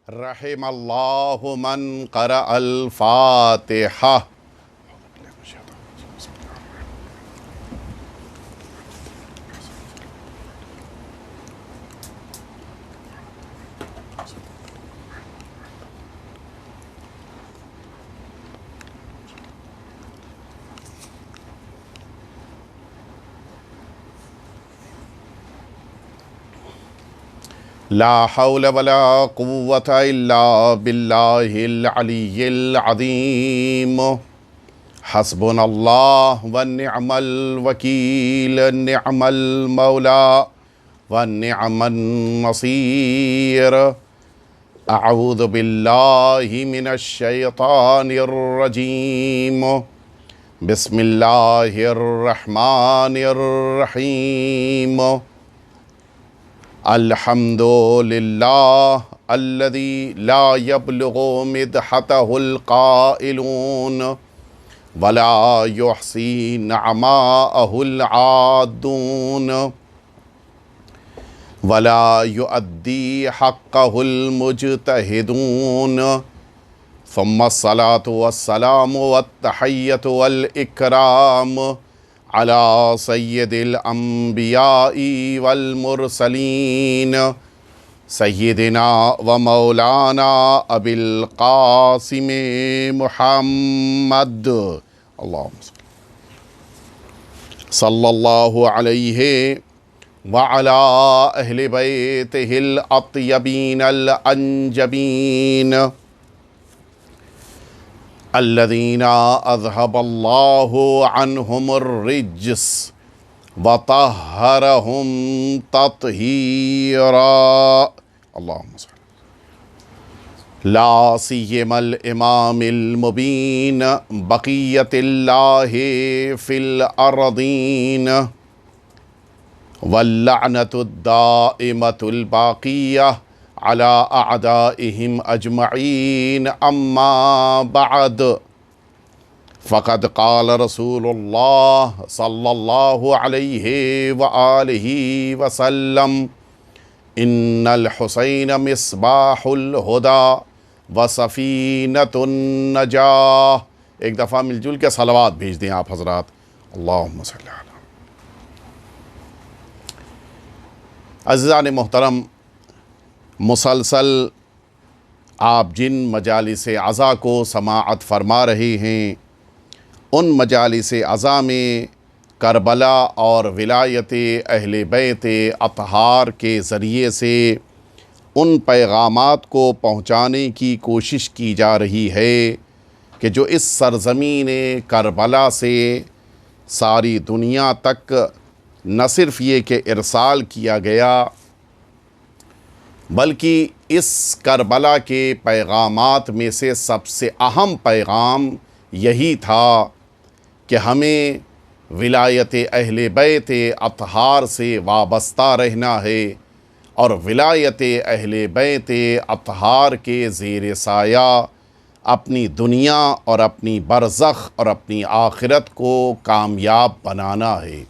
رحم اللہ من قرأ الفاتحہ۔ لا حول ولا قوة الا باللہ العلی العظیم۔ حسبنا اللہ ونعم الوکیل، نعم المولا ونعم النصیر۔ اعوذ باللہ من الشیطان الرجیم، بسم اللہ الرحمن الرحیم۔ الحمد للہ الذی لا یبلغ مدحتہ القائلون ولا یحصی نعماءہ العادون ولا یؤدی حقہ المجتہدون، ثم الصلاة والسلام والتحیۃ والاکرام علی سید الانبیاء والمرسلین، سیدنا و مولانا ابی القاسم محمد اللہم صلی اللہ علیہ وعلی اہل بیتہ الاطیبین الانجبین الذین اذہب اللہ عنہم الرجس وطہرہم تطہیرا، اللہم صلی لا سیما الامام المبین بقیت اللہ فی الارضین، واللعنۃ الدائمۃ الباقیہ علی اعدائہم اجمعین، اما بعد، فقد قال رسول اللہ صلی اللہ علیہ وآلہ وسلم، ان الحسین مصباح الہدی وسفینۃ النجاہ۔ ایک دفعہ مل جل کے صلوات بھیج دیں آپ حضرات، اللہم صلی اللہ۔ عزیزان محترم، مسلسل آپ جن مجالس عزا کو سماعت فرما رہے ہیں، ان مجالس عزا میں کربلا اور ولایت اہل بیت اطہار کے ذریعے سے ان پیغامات کو پہنچانے کی کوشش کی جا رہی ہے کہ جو اس سرزمین کربلا سے ساری دنیا تک نہ صرف یہ کہ ارسال کیا گیا، بلکہ اس کربلا کے پیغامات میں سے سب سے اہم پیغام یہی تھا کہ ہمیں ولایت اہل بیت اطہار سے وابستہ رہنا ہے، اور ولایت اہل بیت اطہار کے زیر سایہ اپنی دنیا اور اپنی برزخ اور اپنی آخرت کو کامیاب بنانا ہے۔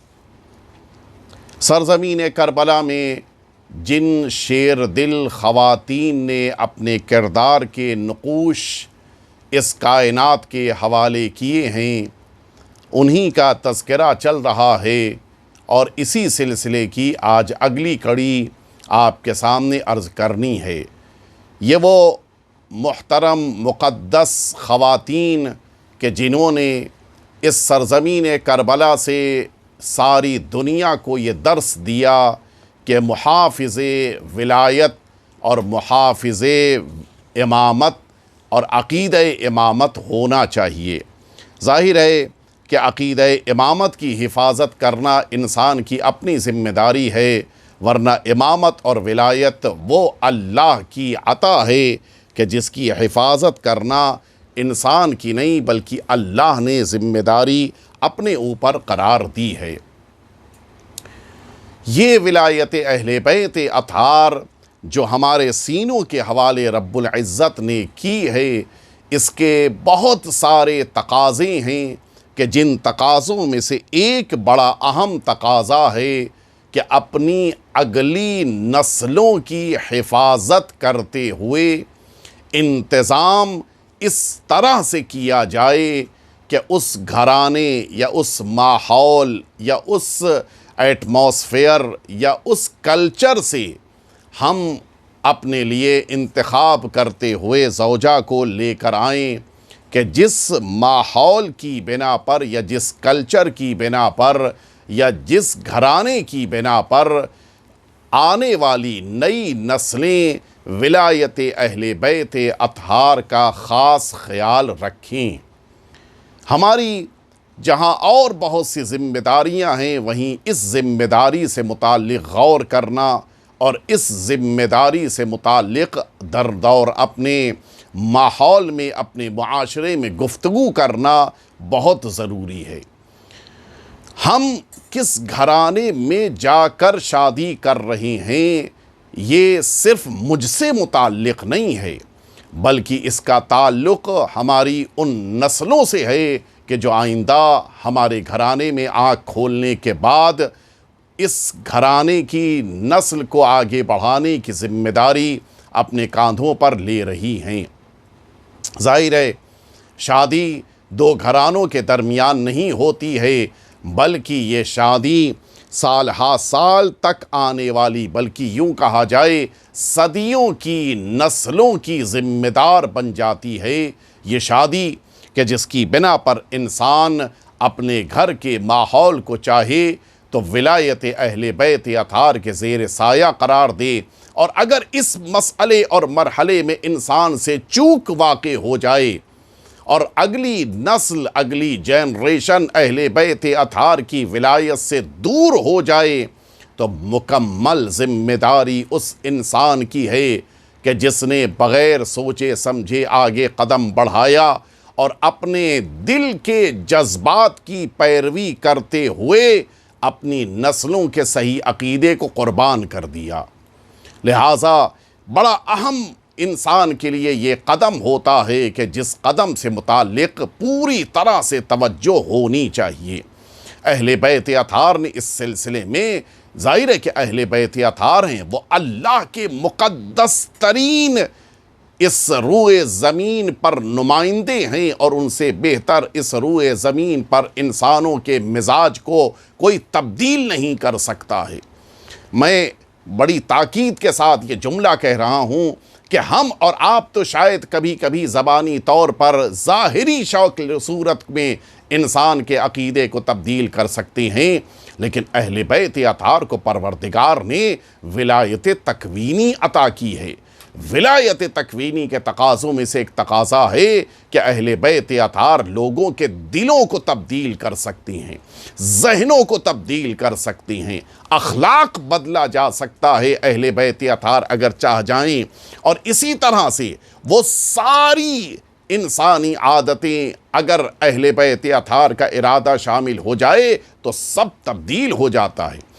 سرزمین کربلا میں جن شیر دل خواتین نے اپنے کردار کے نقوش اس کائنات کے حوالے کیے ہیں، انہی کا تذکرہ چل رہا ہے، اور اسی سلسلے کی آج اگلی کڑی آپ کے سامنے عرض کرنی ہے۔ یہ وہ محترم مقدس خواتین کہ جنہوں نے اس سرزمین کربلا سے ساری دنیا کو یہ درس دیا کہ محافظ ولایت اور محافظ امامت اور عقیدہ امامت ہونا چاہیے۔ ظاہر ہے کہ عقیدہ امامت کی حفاظت کرنا انسان کی اپنی ذمہ داری ہے، ورنہ امامت اور ولایت وہ اللہ کی عطا ہے کہ جس کی حفاظت کرنا انسان کی نہیں بلکہ اللہ نے ذمہ داری اپنے اوپر قرار دی ہے۔ یہ ولایت اہل بیت اطہار جو ہمارے سینوں کے حوالے رب العزت نے کی ہے، اس کے بہت سارے تقاضے ہیں کہ جن تقاضوں میں سے ایک بڑا اہم تقاضا ہے کہ اپنی اگلی نسلوں کی حفاظت کرتے ہوئے انتظام اس طرح سے کیا جائے کہ اس گھرانے یا اس ماحول یا اس ایٹماسفیئر یا اس کلچر سے ہم اپنے لیے انتخاب کرتے ہوئے زوجہ کو لے کر آئیں کہ جس ماحول کی بنا پر یا جس کلچر کی بنا پر یا جس گھرانے کی بنا پر آنے والی نئی نسلیں ولایت اہل بیت اطہار کا خاص خیال رکھیں۔ ہماری جہاں اور بہت سی ذمہ داریاں ہیں، وہیں اس ذمہ داری سے متعلق غور کرنا اور اس ذمہ داری سے متعلق در دور اپنے ماحول میں، اپنے معاشرے میں گفتگو کرنا بہت ضروری ہے۔ ہم کس گھرانے میں جا کر شادی کر رہے ہیں یہ صرف مجھ سے متعلق نہیں ہے، بلکہ اس کا تعلق ہماری ان نسلوں سے ہے کہ جو آئندہ ہمارے گھرانے میں آنکھ کھولنے کے بعد اس گھرانے کی نسل کو آگے بڑھانے کی ذمہ داری اپنے کاندھوں پر لے رہی ہیں۔ ظاہر ہے شادی دو گھرانوں کے درمیان نہیں ہوتی ہے، بلکہ یہ شادی سال ہا سال تک آنے والی، بلکہ یوں کہا جائے صدیوں کی نسلوں کی ذمہ دار بن جاتی ہے یہ شادی، کہ جس کی بنا پر انسان اپنے گھر کے ماحول کو چاہے تو ولایت اہل بیت اطہار کے زیر سایہ قرار دے، اور اگر اس مسئلے اور مرحلے میں انسان سے چوک واقع ہو جائے اور اگلی نسل، اگلی جنریشن اہل بیت اطہار کی ولایت سے دور ہو جائے تو مکمل ذمہ داری اس انسان کی ہے کہ جس نے بغیر سوچے سمجھے آگے قدم بڑھایا اور اپنے دل کے جذبات کی پیروی کرتے ہوئے اپنی نسلوں کے صحیح عقیدے کو قربان کر دیا۔ لہٰذا بڑا اہم انسان کے لیے یہ قدم ہوتا ہے کہ جس قدم سے متعلق پوری طرح سے توجہ ہونی چاہیے۔ اہل بیت اطہار نے اس سلسلے میں، ظاہر ہے کہ اہل بیت اطہار ہیں، وہ اللہ کے مقدس ترین اس روئے زمین پر نمائندے ہیں، اور ان سے بہتر اس روئے زمین پر انسانوں کے مزاج کو کوئی تبدیل نہیں کر سکتا ہے۔ میں بڑی تاکید کے ساتھ یہ جملہ کہہ رہا ہوں کہ ہم اور آپ تو شاید کبھی کبھی زبانی طور پر ظاہری شکل صورت میں انسان کے عقیدے کو تبدیل کر سکتے ہیں، لیکن اہل بیت اطہار کو پروردگار نے ولایت تکوینی عطا کی ہے۔ ولایت تکوینی کے تقاضوں میں سے ایک تقاضا ہے کہ اہل بیت اطہار لوگوں کے دلوں کو تبدیل کر سکتی ہیں، ذہنوں کو تبدیل کر سکتی ہیں، اخلاق بدلا جا سکتا ہے اہل بیت اطہار اگر چاہ جائیں، اور اسی طرح سے وہ ساری انسانی عادتیں اگر اہل بیت اطہار کا ارادہ شامل ہو جائے تو سب تبدیل ہو جاتا ہے۔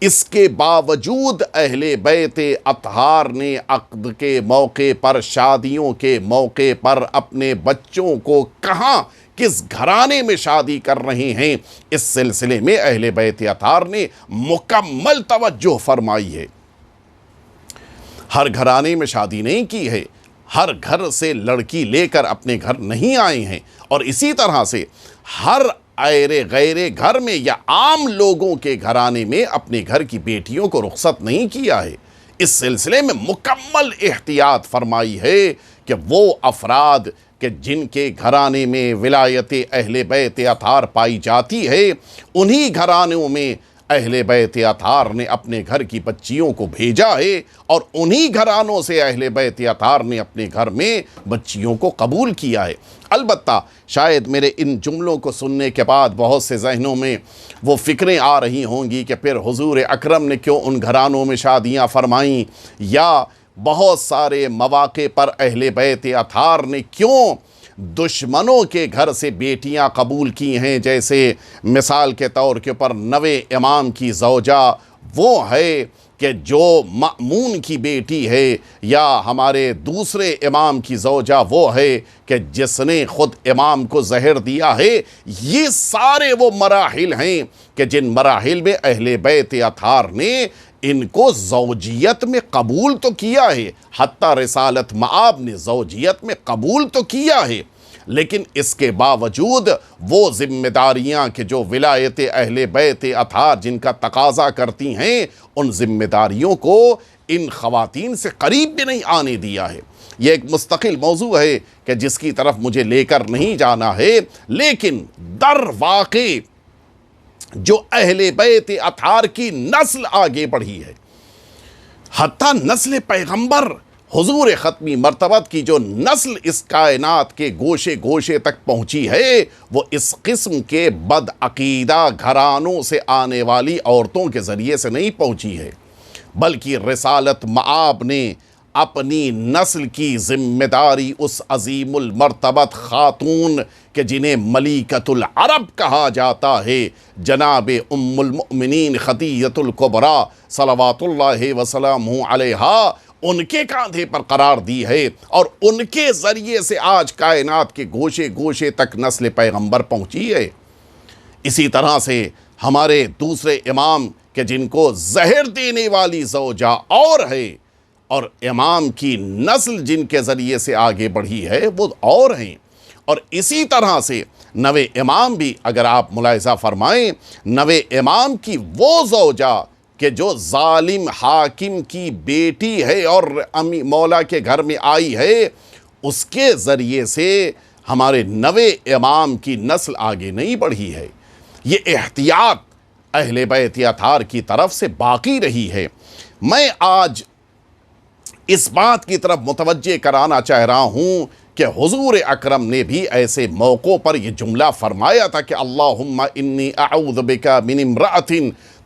اس کے باوجود اہل بیت اطہار نے عقد کے موقع پر، شادیوں کے موقع پر اپنے بچوں کو کہاں، کس گھرانے میں شادی کر رہے ہیں، اس سلسلے میں اہل بیت اطہار نے مکمل توجہ فرمائی ہے۔ ہر گھرانے میں شادی نہیں کی ہے، ہر گھر سے لڑکی لے کر اپنے گھر نہیں آئے ہیں، اور اسی طرح سے ہر غیر گھر میں یا عام لوگوں کے گھرانے میں اپنے گھر کی بیٹیوں کو رخصت نہیں کیا ہے۔ اس سلسلے میں مکمل احتیاط فرمائی ہے کہ وہ افراد کہ جن کے گھرانے میں ولایت اہل بیت اطہار پائی جاتی ہے، انہی گھرانوں میں اہل بیت اطہار نے اپنے گھر کی بچیوں کو بھیجا ہے، اور انہی گھرانوں سے اہل بیت اطہار نے اپنے گھر میں بچیوں کو قبول کیا ہے۔ البتہ شاید میرے ان جملوں کو سننے کے بعد بہت سے ذہنوں میں وہ فکریں آ رہی ہوں گی کہ پھر حضور اکرم نے کیوں ان گھرانوں میں شادیاں فرمائیں، یا بہت سارے مواقع پر اہل بیت اطہار نے کیوں دشمنوں کے گھر سے بیٹیاں قبول کی ہیں، جیسے مثال کے طور کے اوپر 9 امام کی زوجہ وہ ہے کہ جو مأمون کی بیٹی ہے، یا ہمارے دوسرے امام کی زوجہ وہ ہے کہ جس نے خود امام کو زہر دیا ہے۔ یہ سارے وہ مراحل ہیں کہ جن مراحل میں اہل بیت اطہار نے ان کو زوجیت میں قبول تو کیا ہے، حتیٰ رسالت مآب نے زوجیت میں قبول تو کیا ہے، لیکن اس کے باوجود وہ ذمہ داریاں کہ جو ولایت اہل بیت اطہار جن کا تقاضا کرتی ہیں، ان ذمہ داریوں کو ان خواتین سے قریب بھی نہیں آنے دیا ہے۔ یہ ایک مستقل موضوع ہے کہ جس کی طرف مجھے لے کر نہیں جانا ہے، لیکن در واقع جو اہل بیت اطہار کی نسل آگے بڑھی ہے، حتیٰ نسل پیغمبر حضور ختمی مرتبت کی جو نسل اس کائنات کے گوشے گوشے تک پہنچی ہے، وہ اس قسم کے بدعقیدہ گھرانوں سے آنے والی عورتوں کے ذریعے سے نہیں پہنچی ہے، بلکہ رسالت مآب نے اپنی نسل کی ذمہ داری اس عظیم المرتبت خاتون کہ جنہیں ملیکۃ العرب کہا جاتا ہے، جناب ام المؤمنین خدیجہ الکبریٰ صلوات اللہ وسلامہ علیہا، ان کے کاندھے پر قرار دی ہے، اور ان کے ذریعے سے آج کائنات کے گوشے گوشے تک نسل پیغمبر پہنچی ہے۔ اسی طرح سے ہمارے دوسرے امام کہ جن کو زہر دینے والی زوجہ اور ہے، اور امام کی نسل جن کے ذریعے سے آگے بڑھی ہے وہ اور ہیں، اور اسی طرح سے نوے امام بھی اگر آپ ملاحظہ فرمائیں، نوے امام کی وہ زوجہ کہ جو ظالم حاکم کی بیٹی ہے اور مولا کے گھر میں آئی ہے، اس کے ذریعے سے ہمارے نوے امام کی نسل آگے نہیں بڑھی ہے۔ یہ احتیاط اہل بیت اطہار کی طرف سے باقی رہی ہے۔ میں آج اس بات کی طرف متوجہ کرانا چاہ رہا ہوں کہ حضور اکرم نے بھی ایسے موقعوں پر یہ جملہ فرمایا تھا کہ اللہم انی اعوذ بک من امرأۃ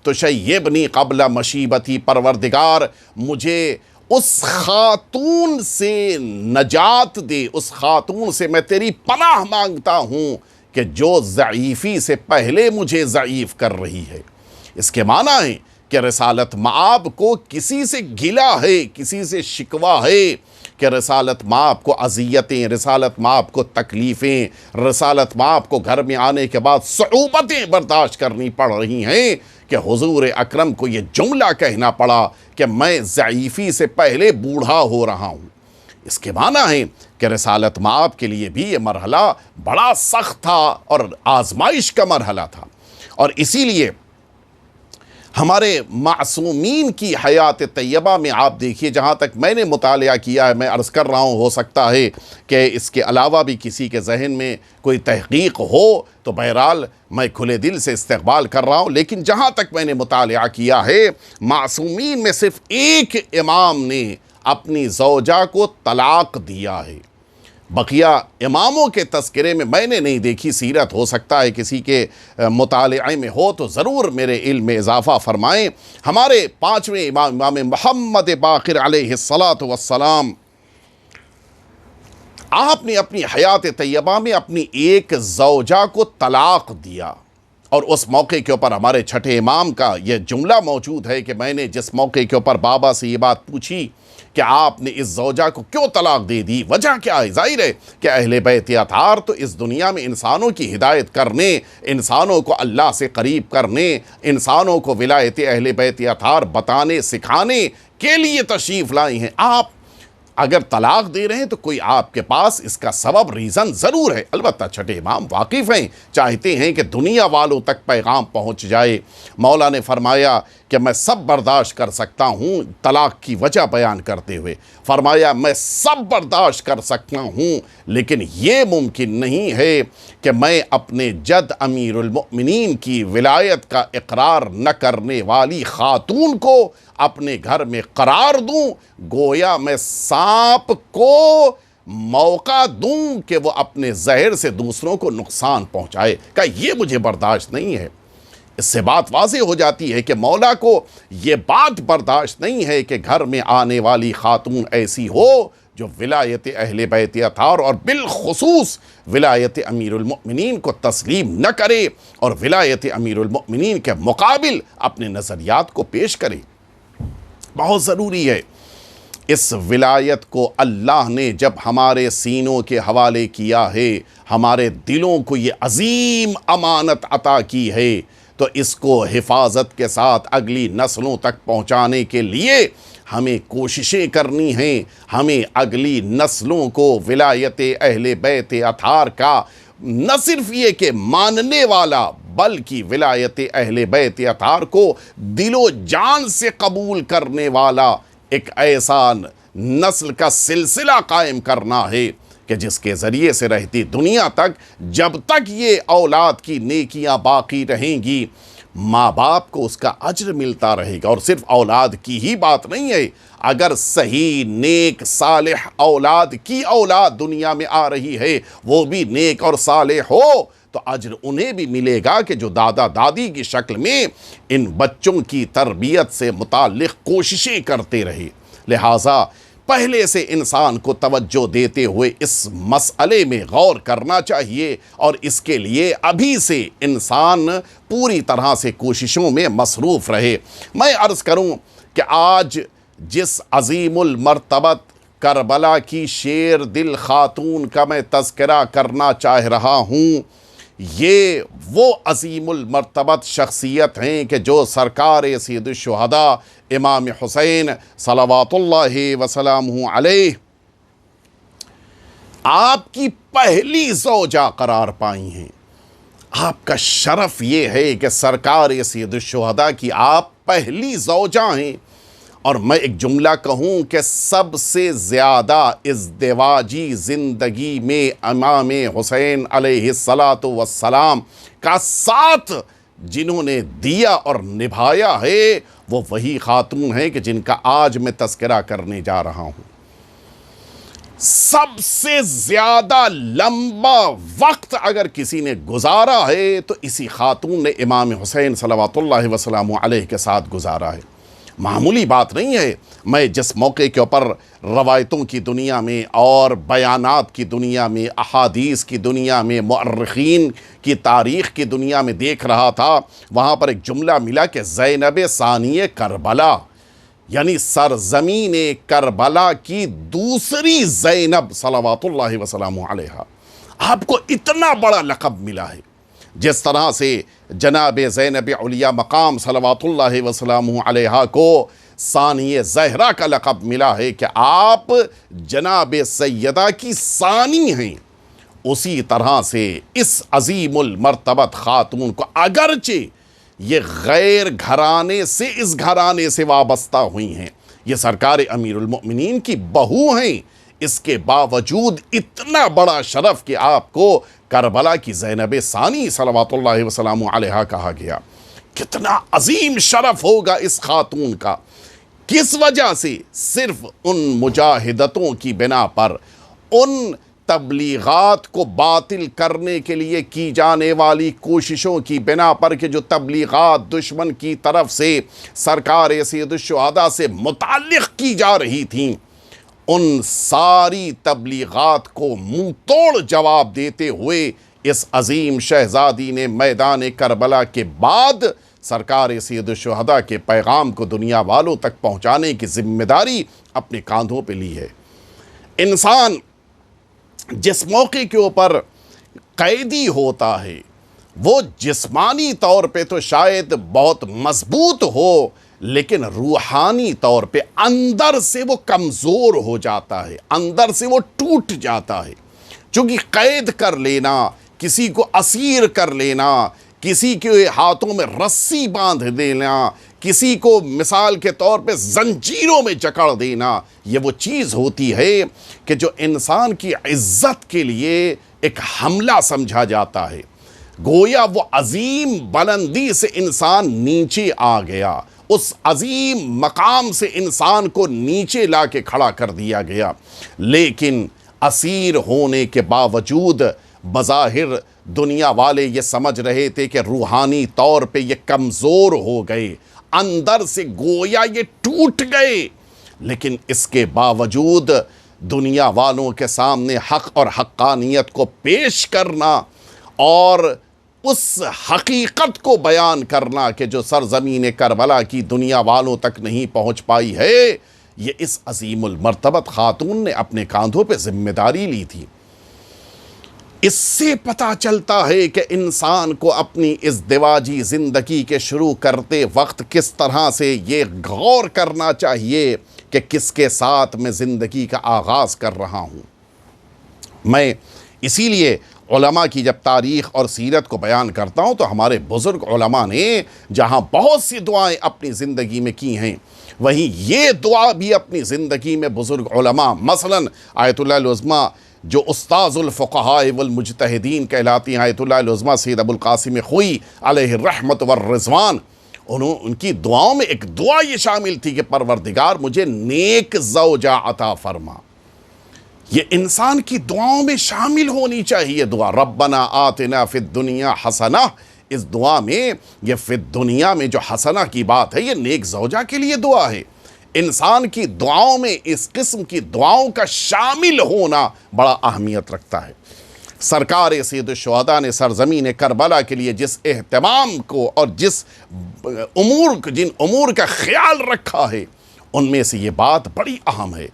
تشیبنی قبل مشیبتی، پروردگار مجھے اس خاتون سے نجات دے، اس خاتون سے میں تیری پناہ مانگتا ہوں کہ جو ضعیفی سے پہلے مجھے ضعیف کر رہی ہے۔ اس کے معنی ہے کہ رسالت مآب کو کسی سے گلہ ہے، کسی سے شکوہ ہے کہ رسالت مآب کو اذیتیں، رسالت مآب کو تکلیفیں، رسالت مآب کو گھر میں آنے کے بعد صعوبتیں برداشت کرنی پڑ رہی ہیں، کہ حضور اکرم کو یہ جملہ کہنا پڑا کہ میں ضعیفی سے پہلے بوڑھا ہو رہا ہوں۔ اس کے معنی ہے کہ رسالت مآب کے لیے بھی یہ مرحلہ بڑا سخت تھا اور آزمائش کا مرحلہ تھا، اور اسی لیے ہمارے معصومین کی حیات طیبہ میں آپ دیکھیے، جہاں تک میں نے مطالعہ کیا ہے، میں عرض کر رہا ہوں ہو سکتا ہے کہ اس کے علاوہ بھی کسی کے ذہن میں کوئی تحقیق ہو، تو بہرحال میں کھلے دل سے استقبال کر رہا ہوں، لیکن جہاں تک میں نے مطالعہ کیا ہے، معصومین میں صرف ایک امام نے اپنی زوجہ کو طلاق دیا ہے۔ بقیہ اماموں کے تذکرے میں نے نہیں دیکھی سیرت، ہو سکتا ہے کسی کے مطالعے میں ہو تو ضرور میرے علم میں اضافہ فرمائیں۔ ہمارے پانچویں امام محمد باقر علیہ السلام، آپ نے اپنی حیات طیبہ میں اپنی ایک زوجہ کو طلاق دیا، اور اس موقع کے اوپر ہمارے چھٹے امام کا یہ جملہ موجود ہے کہ میں نے جس موقع کے اوپر بابا سے یہ بات پوچھی کہ آپ نے اس زوجہ کو کیوں طلاق دے دی، وجہ کیا ہے؟ ظاہر ہے کہ اہل بیت اطہار تو اس دنیا میں انسانوں کی ہدایت کرنے، انسانوں کو اللہ سے قریب کرنے، انسانوں کو ولایت اہل بیت اطہار بتانے سکھانے کے لیے تشریف لائی ہیں۔ آپ اگر طلاق دے رہے ہیں تو کوئی آپ کے پاس اس کا سبب ریزن ضرور ہے۔ البتہ چھٹے امام واقف ہیں، چاہتے ہیں کہ دنیا والوں تک پیغام پہنچ جائے۔ مولا نے فرمایا کہ میں سب برداشت کر سکتا ہوں، طلاق کی وجہ بیان کرتے ہوئے فرمایا میں سب برداشت کر سکتا ہوں، لیکن یہ ممکن نہیں ہے کہ میں اپنے جد امیر المؤمنین کی ولایت کا اقرار نہ کرنے والی خاتون کو اپنے گھر میں قرار دوں، گویا میں سانپ کو موقع دوں کہ وہ اپنے زہر سے دوسروں کو نقصان پہنچائے، کہ یہ مجھے برداشت نہیں ہے۔ اس سے بات واضح ہو جاتی ہے کہ مولا کو یہ بات برداشت نہیں ہے کہ گھر میں آنے والی خاتون ایسی ہو جو ولایت اہل بیت اطہار اور بالخصوص ولایت امیر المؤمنین کو تسلیم نہ کرے، اور ولایت امیر المؤمنین کے مقابل اپنے نظریات کو پیش کرے۔ بہت ضروری ہے اس ولایت کو اللہ نے جب ہمارے سینوں کے حوالے کیا ہے، ہمارے دلوں کو یہ عظیم امانت عطا کی ہے، تو اس کو حفاظت کے ساتھ اگلی نسلوں تک پہنچانے کے لیے ہمیں کوششیں کرنی ہیں۔ ہمیں اگلی نسلوں کو ولایت اہل بیت اطہار کا نہ صرف یہ کہ ماننے والا بلکہ ولایت اہل بیت اطہار کو دل و جان سے قبول کرنے والا ایک ایسا نسل کا سلسلہ قائم کرنا ہے کہ جس کے ذریعے سے رہتی دنیا تک جب تک یہ اولاد کی نیکیاں باقی رہیں گی ماں باپ کو اس کا اجر ملتا رہے گا۔ اور صرف اولاد کی ہی بات نہیں ہے، اگر صحیح نیک صالح اولاد کی اولاد دنیا میں آ رہی ہے وہ بھی نیک اور صالح ہو تو اجر انہیں بھی ملے گا کہ جو دادا دادی کی شکل میں ان بچوں کی تربیت سے متعلق کوششیں کرتے رہے۔ لہٰذا پہلے سے انسان کو توجہ دیتے ہوئے اس مسئلے میں غور کرنا چاہیے اور اس کے لیے ابھی سے انسان پوری طرح سے کوششوں میں مصروف رہے۔ میں عرض کروں کہ آج جس عظیم المرتبت کربلا کی شیر دل خاتون کا میں تذکرہ کرنا چاہ رہا ہوں، یہ وہ عظیم المرتبت شخصیت ہیں کہ جو سرکار سید الشہداء امام حسین صلوات اللہ وسلامہ علیہ آپ کی پہلی زوجہ قرار پائی ہیں۔ آپ کا شرف یہ ہے کہ سرکار سید الشہداء کی آپ پہلی زوجہ ہیں، اور میں ایک جملہ کہوں کہ سب سے زیادہ ازدواجی زندگی میں امام حسین علیہ السلام کا ساتھ جنہوں نے دیا اور نبھایا ہے وہ وہی خاتون ہیں کہ جن کا آج میں تذکرہ کرنے جا رہا ہوں۔ سب سے زیادہ لمبا وقت اگر کسی نے گزارا ہے تو اسی خاتون نے امام حسین صلوات اللہ وسلامہ علیہ کے ساتھ گزارا ہے۔ معمولی بات نہیں ہے۔ میں جس موقع کے اوپر روایتوں کی دنیا میں اور بیانات کی دنیا میں، احادیث کی دنیا میں، مؤرخین کی تاریخ کی دنیا میں دیکھ رہا تھا، وہاں پر ایک جملہ ملا کہ زینب ثانی کربلا، یعنی سرزمین کربلا کی دوسری زینب صلوات اللہ وسلامہ علیہا۔ آپ کو اتنا بڑا لقب ملا ہے، جس طرح سے جناب زینب علیہ مقام صلوات اللہ وسلامہ علیہا کو ثانی زہرا کا لقب ملا ہے کہ آپ جناب سیدہ کی ثانی ہیں، اسی طرح سے اس عظیم المرتبت خاتون کو اگرچہ یہ غیر گھرانے سے اس گھرانے سے وابستہ ہوئی ہیں، یہ سرکار امیر المؤمنین کی بہو ہیں، اس کے باوجود اتنا بڑا شرف کہ آپ کو کربلا کی زینب ثانی صلوات اللہ وسلامہ علیہا کہا گیا۔ کتنا عظیم شرف ہوگا اس خاتون کا، کس وجہ سے؟ صرف ان مجاہدتوں کی بنا پر، ان تبلیغات کو باطل کرنے کے لیے کی جانے والی کوششوں کی بنا پر کہ جو تبلیغات دشمن کی طرف سے سرکار سید الشہداء سے متعلق کی جا رہی تھیں، ان ساری تبلیغات کو منہ توڑ جواب دیتے ہوئے اس عظیم شہزادی نے میدان کربلا کے بعد سرکار سید الشہداء کے پیغام کو دنیا والوں تک پہنچانے کی ذمہ داری اپنے کاندھوں پہ لی ہے۔ انسان جس موقع کے اوپر قیدی ہوتا ہے وہ جسمانی طور پہ تو شاید بہت مضبوط ہو، لیکن روحانی طور پہ اندر سے وہ کمزور ہو جاتا ہے، اندر سے وہ ٹوٹ جاتا ہے، چونکہ قید کر لینا، کسی کو اسیر کر لینا، کسی کے ہاتھوں میں رسی باندھ دینا، کسی کو مثال کے طور پہ زنجیروں میں جکڑ دینا، یہ وہ چیز ہوتی ہے کہ جو انسان کی عزت کے لیے ایک حملہ سمجھا جاتا ہے۔ گویا وہ عظیم بلندی سے انسان نیچے آ گیا، اس عظیم مقام سے انسان کو نیچے لا کے کھڑا کر دیا گیا، لیکن اسیر ہونے کے باوجود بظاہر دنیا والے یہ سمجھ رہے تھے کہ روحانی طور پہ یہ کمزور ہو گئے، اندر سے گویا یہ ٹوٹ گئے، لیکن اس کے باوجود دنیا والوں کے سامنے حق اور حقانیت کو پیش کرنا اور اس حقیقت کو بیان کرنا کہ جو سرزمین کربلا کی دنیا والوں تک نہیں پہنچ پائی ہے، یہ اس عظیم المرتبت خاتون نے اپنے کاندھوں پہ ذمہ داری لی تھی۔ اس سے پتہ چلتا ہے کہ انسان کو اپنی ازدواجی زندگی کے شروع کرتے وقت کس طرح سے یہ غور کرنا چاہیے کہ کس کے ساتھ میں زندگی کا آغاز کر رہا ہوں۔ میں اسی لیے علماء کی جب تاریخ اور سیرت کو بیان کرتا ہوں تو ہمارے بزرگ علماء نے جہاں بہت سی دعائیں اپنی زندگی میں کی ہیں، وہیں یہ دعا بھی اپنی زندگی میں بزرگ علماء، مثلاً آیت اللہ العظمیٰ جو استاذ الفقہاء والمجتہدین کہلاتی ہیں، آیت اللہ العظمیٰ سید ابو القاسم خوئی علیہ الرحمت والرضوان، ان کی دعاؤں میں ایک دعا یہ شامل تھی کہ پروردگار مجھے نیک زوجہ عطا فرما۔ یہ انسان کی دعاؤں میں شامل ہونی چاہیے دعا، ربنا آتنا فی الدنیا حسنہ۔ اس دعا میں یہ فی الدنیا میں جو حسنہ کی بات ہے، یہ نیک زوجہ کے لیے دعا ہے۔ انسان کی دعاؤں میں اس قسم کی دعاؤں کا شامل ہونا بڑا اہمیت رکھتا ہے۔ سرکار سید الشہداء نے سرزمین کربلا کے لیے جس اہتمام کو اور جن امور کا خیال رکھا ہے، ان میں سے یہ بات بڑی اہم ہے۔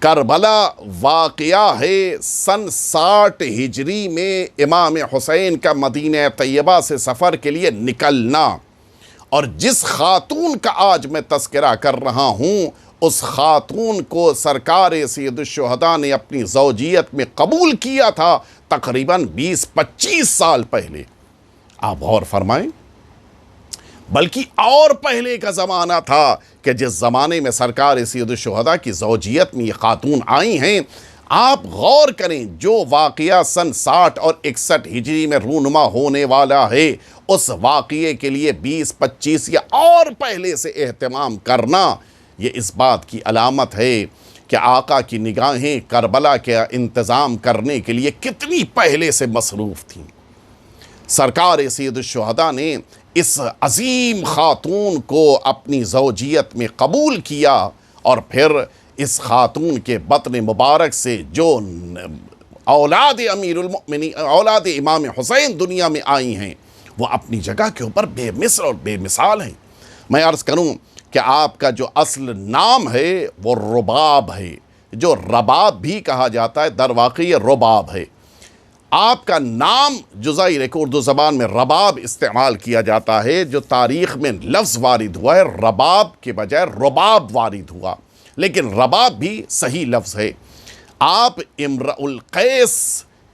کربلا واقعہ ہے سن 60 ہجری میں امام حسین کا مدینہ طیبہ سے سفر کے لیے نکلنا، اور جس خاتون کا آج میں تذکرہ کر رہا ہوں، اس خاتون کو سرکار سید الشہداء نے اپنی زوجیت میں قبول کیا تھا تقریباً 20-25 سال پہلے۔ آپ غور فرمائیں، بلکہ اور پہلے کا زمانہ تھا کہ جس زمانے میں سرکار سید الشہداء کی زوجیت میں یہ خاتون آئی ہیں۔ آپ غور کریں، جو واقعہ سن 60 اور 61 ہجری میں رونما ہونے والا ہے، اس واقعے کے لیے 20-25 یا اور پہلے سے اہتمام کرنا، یہ اس بات کی علامت ہے کہ آقا کی نگاہیں کربلا کے انتظام کرنے کے لیے کتنی پہلے سے مصروف تھیں۔ سرکار سید الشہداء نے اس عظیم خاتون کو اپنی زوجیت میں قبول کیا، اور پھر اس خاتون کے بطن مبارک سے جو اولاد امیر المؤمنین، اولاد امام حسین دنیا میں آئی ہیں، وہ اپنی جگہ کے اوپر بے مثل اور بے مثال ہیں۔ میں عرض کروں کہ آپ کا جو اصل نام ہے وہ رباب ہے، جو رباب بھی کہا جاتا ہے، در واقع یہ رباب ہے۔ آپ کا نام جزائر کو اردو زبان میں رباب استعمال کیا جاتا ہے، جو تاریخ میں لفظ وارد ہوا ہے رباب کے بجائے رباب وارد ہوا، لیکن رباب بھی صحیح لفظ ہے۔ آپ امرؤ القیس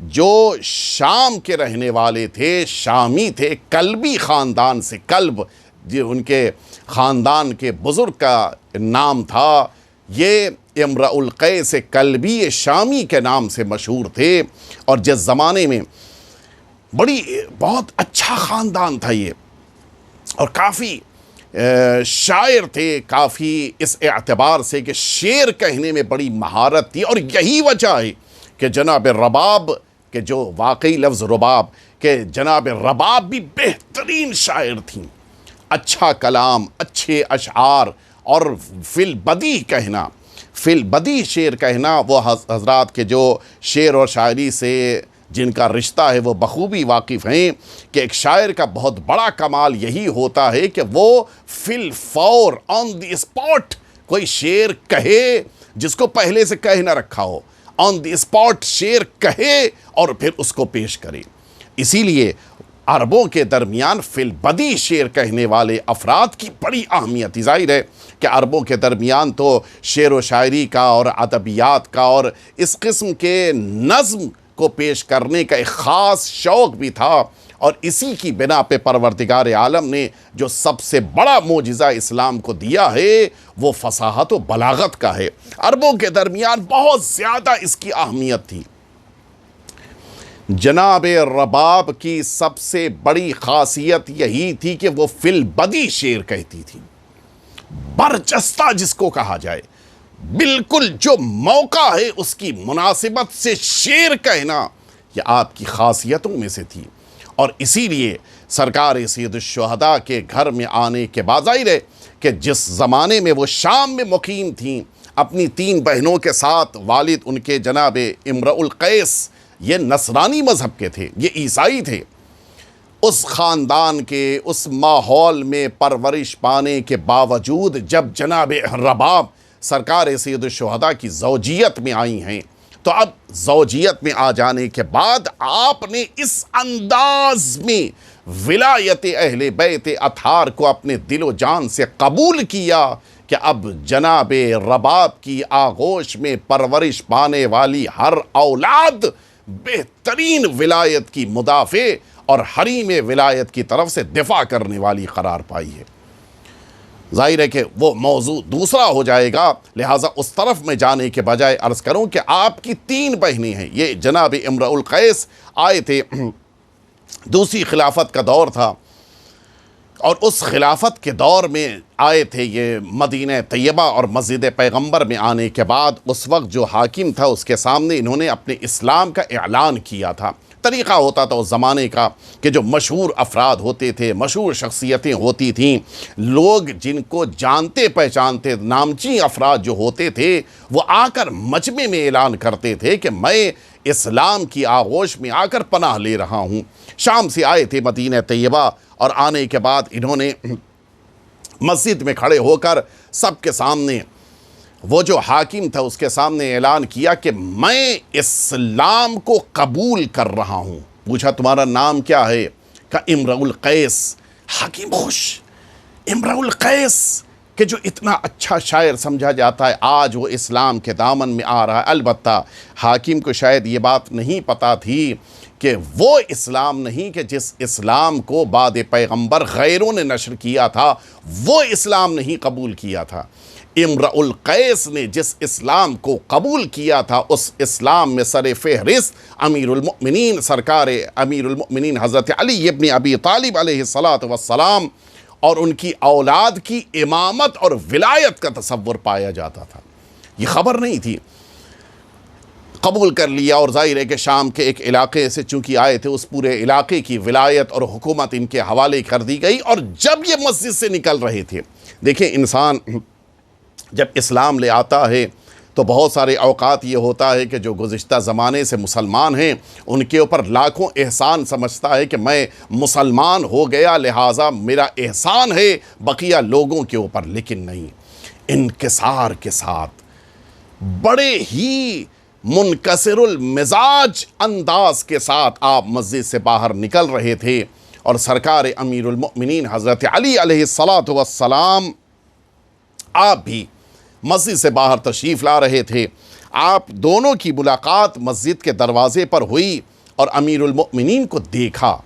جو شام کے رہنے والے تھے، شامی تھے، کلبی خاندان سے، کلب جو ان کے خاندان کے بزرگ کا نام تھا، یہ امرؤ القیس کلبی شامی کے نام سے مشہور تھے، اور جس زمانے میں بہت اچھا خاندان تھا یہ، اور کافی شاعر تھے، کافی اس اعتبار سے کہ شعر کہنے میں بڑی مہارت تھی، اور یہی وجہ ہے کہ جناب رباب کہ جو واقعی لفظ رباب کہ جناب رباب بھی بہترین شاعر تھیں، اچھا کلام، اچھے اشعار، اور فی البدیع کہنا، فی البدیع شعر کہنا، وہ حضرات کے جو شعر اور شاعری سے جن کا رشتہ ہے وہ بخوبی واقف ہیں کہ ایک شاعر کا بہت بڑا کمال یہی ہوتا ہے کہ وہ فی الفور آن دی اسپاٹ کوئی شعر کہے جس کو پہلے سے کہہ نہ رکھا ہو، آن دی اسپاٹ شعر کہے اور پھر اس کو پیش کرے۔ اسی لیے عربوں کے درمیان فی البدیع شعر کہنے والے افراد کی بڑی اہمیت، ظاہر ہے کہ عربوں کے درمیان تو شعر و شاعری کا اور ادبیات کا اور اس قسم کے نظم کو پیش کرنے کا ایک خاص شوق بھی تھا، اور اسی کی بنا پہ پروردگار عالم نے جو سب سے بڑا معجزہ اسلام کو دیا ہے وہ فصاحت و بلاغت کا ہے۔ عربوں کے درمیان بہت زیادہ اس کی اہمیت تھی۔ جناب رباب کی سب سے بڑی خاصیت یہی تھی کہ وہ فی البدیع شعر کہتی تھی، برجستہ جس کو کہا جائے، بالکل جو موقع ہے اس کی مناسبت سے شعر کہنا، یہ آپ کی خاصیتوں میں سے تھی۔ اور اسی لیے سرکار سید الشہداء کے گھر میں آنے کے بعد ظاہر ہے کہ جس زمانے میں وہ شام میں مقیم تھیں اپنی 3 بہنوں کے ساتھ، والد ان کے جناب امرؤ القیس یہ نصرانی مذہب کے تھے، یہ عیسائی تھے، اس خاندان کے اس ماحول میں پرورش پانے کے باوجود جب جناب رباب سرکار سید الشہداء کی زوجیت میں آئی ہیں تو اب زوجیت میں آ جانے کے بعد آپ نے اس انداز میں ولایت اہل بیت اطہار کو اپنے دل و جان سے قبول کیا کہ اب جناب رباب کی آغوش میں پرورش پانے والی ہر اولاد بہترین ولایت کی مدافع اور حریم ولایت کی طرف سے دفاع کرنے والی قرار پائی ہے۔ ظاہر ہے کہ وہ موضوع دوسرا ہو جائے گا، لہٰذا اس طرف میں جانے کے بجائے عرض کروں کہ آپ کی 3 بہنیں ہیں۔ یہ جناب امرؤ القیس آئے تھے، دوسری خلافت کا دور تھا، اور اس خلافت کے دور میں آئے تھے یہ مدینہ طیبہ، اور مسجد پیغمبر میں آنے کے بعد اس وقت جو حاکم تھا اس کے سامنے انہوں نے اپنے اسلام کا اعلان کیا تھا۔ طریقہ ہوتا تھا اس زمانے کا کہ جو مشہور افراد ہوتے تھے، مشہور شخصیتیں ہوتی تھیں، لوگ جن کو جانتے پہچانتے نامچی افراد جو ہوتے تھے، وہ آ کر مجمع میں اعلان کرتے تھے کہ میں اسلام کی آغوش میں آ کر پناہ لے رہا ہوں۔ شام سے آئے تھے مدینہ طیبہ، اور آنے کے بعد انہوں نے مسجد میں کھڑے ہو کر سب کے سامنے، وہ جو حاکم تھا اس کے سامنے اعلان کیا کہ میں اسلام کو قبول کر رہا ہوں۔ پوچھا تمہارا نام کیا ہے؟ کہا امرؤ القیس۔ حاکم خوش، امرؤ القیس کہ جو اتنا اچھا شاعر سمجھا جاتا ہے آج وہ اسلام کے دامن میں آ رہا ہے۔ البتہ حاکم کو شاید یہ بات نہیں پتہ تھی کہ وہ اسلام نہیں کہ جس اسلام کو بعد پیغمبر غیروں نے نشر کیا تھا، وہ اسلام نہیں قبول کیا تھا۔ امرؤ القیس نے جس اسلام کو قبول کیا تھا اس اسلام میں سر فہرست امیر المؤمنین، سرکار امیر المؤمنین حضرت علی ابن ابی طالب علیہ السلام اور ان کی اولاد کی امامت اور ولایت کا تصور پایا جاتا تھا۔ یہ خبر نہیں تھی، قبول کر لیا، اور ظاہر ہے کہ شام کے ایک علاقے سے چونکہ آئے تھے اس پورے علاقے کی ولایت اور حکومت ان کے حوالے کر دی گئی۔ اور جب یہ مسجد سے نکل رہے تھے، دیکھیں انسان جب اسلام لے آتا ہے تو بہت سارے اوقات یہ ہوتا ہے کہ جو گزشتہ زمانے سے مسلمان ہیں ان کے اوپر لاکھوں احسان سمجھتا ہے کہ میں مسلمان ہو گیا لہٰذا میرا احسان ہے بقیہ لوگوں کے اوپر، لیکن نہیں، انکسار کے ساتھ بڑے ہی منکسر المزاج انداز کے ساتھ آپ مسجد سے باہر نکل رہے تھے، اور سرکار امیر المؤمنین حضرت علی علیہ السلام آپ بھی مسجد سے باہر تشریف لا رہے تھے۔ آپ دونوں کی ملاقات مسجد کے دروازے پر ہوئی اور امیر المؤمنین کو دیکھا۔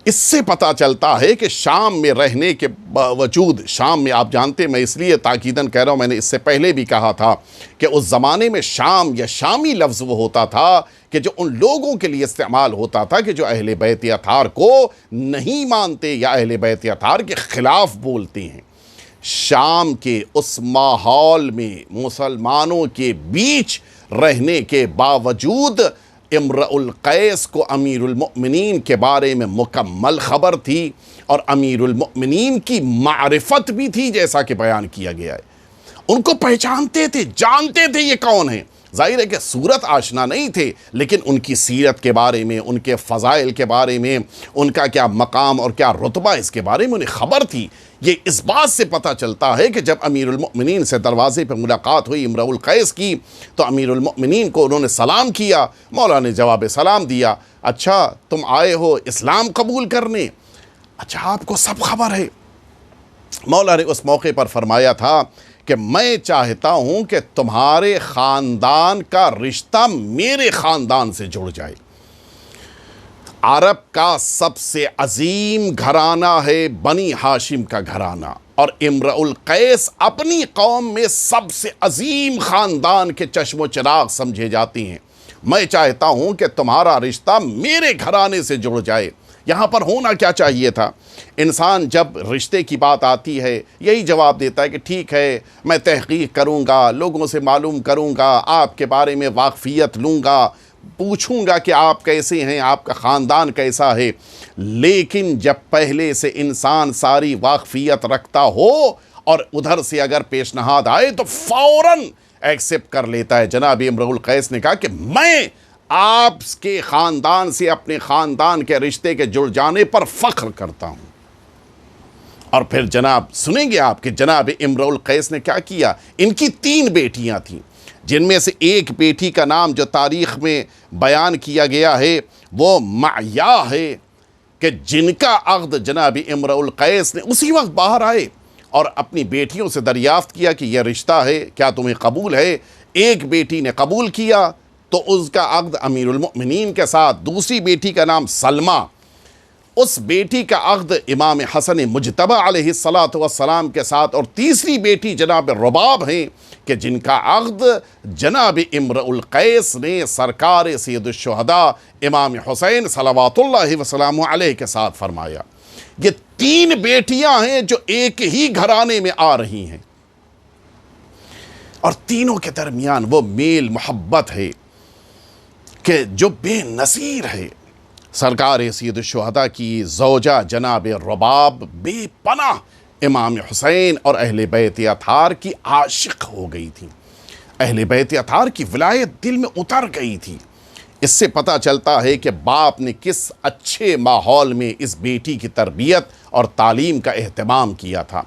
اس سے پتہ چلتا ہے کہ شام میں رہنے کے باوجود، شام میں آپ جانتے میں اس لیے تاکیداً کہہ رہا ہوں، میں نے اس سے پہلے بھی کہا تھا کہ اس زمانے میں شام یا شامی لفظ وہ ہوتا تھا کہ جو ان لوگوں کے لیے استعمال ہوتا تھا کہ جو اہل بیت اطہار کو نہیں مانتے یا اہل بیت اطہار کے خلاف بولتے ہیں۔ شام کے اس ماحول میں مسلمانوں کے بیچ رہنے کے باوجود امرؤ القیس کو امیر المؤمنین کے بارے میں مکمل خبر تھی، اور امیر المؤمنین کی معرفت بھی تھی جیسا کہ بیان کیا گیا ہے۔ ان کو پہچانتے تھے، جانتے تھے یہ کون ہیں۔ ظاہر ہے کہ صورت آشنا نہیں تھے، لیکن ان کی سیرت کے بارے میں، ان کے فضائل کے بارے میں، ان کا کیا مقام اور کیا رتبہ اس کے بارے میں انہیں خبر تھی۔ یہ اس بات سے پتہ چلتا ہے کہ جب امیر المؤمنین سے دروازے پہ ملاقات ہوئی امرؤ القیس کی تو امیر المؤمنین کو انہوں نے سلام کیا، مولا نے جواب سلام دیا، اچھا تم آئے ہو اسلام قبول کرنے، اچھا آپ کو سب خبر ہے۔ مولا نے اس موقع پر فرمایا تھا کہ میں چاہتا ہوں کہ تمہارے خاندان کا رشتہ میرے خاندان سے جڑ جائے۔ عرب کا سب سے عظیم گھرانہ ہے بنی ہاشم کا گھرانہ، اور امرؤ القیس اپنی قوم میں سب سے عظیم خاندان کے چشم و چراغ سمجھے جاتے ہیں۔ میں چاہتا ہوں کہ تمہارا رشتہ میرے گھرانے سے جڑ جائے۔ یہاں پر ہونا کیا چاہیے تھا؟ انسان جب رشتے کی بات آتی ہے یہی جواب دیتا ہے کہ ٹھیک ہے میں تحقیق کروں گا، لوگوں سے معلوم کروں گا، آپ کے بارے میں واقفیت لوں گا، پوچھوں گا کہ آپ کیسے ہیں، آپ کا خاندان کیسا ہے۔ لیکن جب پہلے سے انسان ساری واقفیت رکھتا ہو اور ادھر سے اگر پیشنہاد آئے تو فوراً ایکسیپٹ کر لیتا ہے۔ جناب امرؤ القیس نے کہا کہ میں آپ کے خاندان سے اپنے خاندان کے رشتے کے جڑ جانے پر فخر کرتا ہوں۔ اور پھر جناب سنیں گے آپ کہ جناب امرؤ القیس نے کیا کیا۔ ان کی 3 بیٹیاں تھیں، جن میں سے ایک بیٹی کا نام جو تاریخ میں بیان کیا گیا ہے وہ معیا ہے، کہ جن کا عقد جناب امرؤ القیس نے اسی وقت باہر آئے اور اپنی بیٹیوں سے دریافت کیا کہ یہ رشتہ ہے، کیا تمہیں قبول ہے؟ ایک بیٹی نے قبول کیا تو اس کا عقد امیر المؤمنین کے ساتھ، دوسری بیٹی کا نام سلمہ، اس بیٹی کا عقد امام حسن مجتبی علیہ السلام کے ساتھ، اور تیسری بیٹی جناب رباب ہیں کہ جن کا عقد جناب امرؤ القیس نے سرکار سید الشہداء امام حسین صلوات اللہ وسلامہ علیہ کے ساتھ فرمایا۔ یہ تین بیٹیاں ہیں جو ایک ہی گھرانے میں آ رہی ہیں، اور تینوں کے درمیان وہ میل محبت ہے کہ جو بے نظیر ہے۔ سرکار سید الشہداء کی زوجہ جناب رباب بے پناہ امام حسین اور اہل بیت اطہار کی عاشق ہو گئی تھی، اہل بیت اطہار کی ولایت دل میں اتر گئی تھی۔ اس سے پتہ چلتا ہے کہ باپ نے کس اچھے ماحول میں اس بیٹی کی تربیت اور تعلیم کا اہتمام کیا تھا۔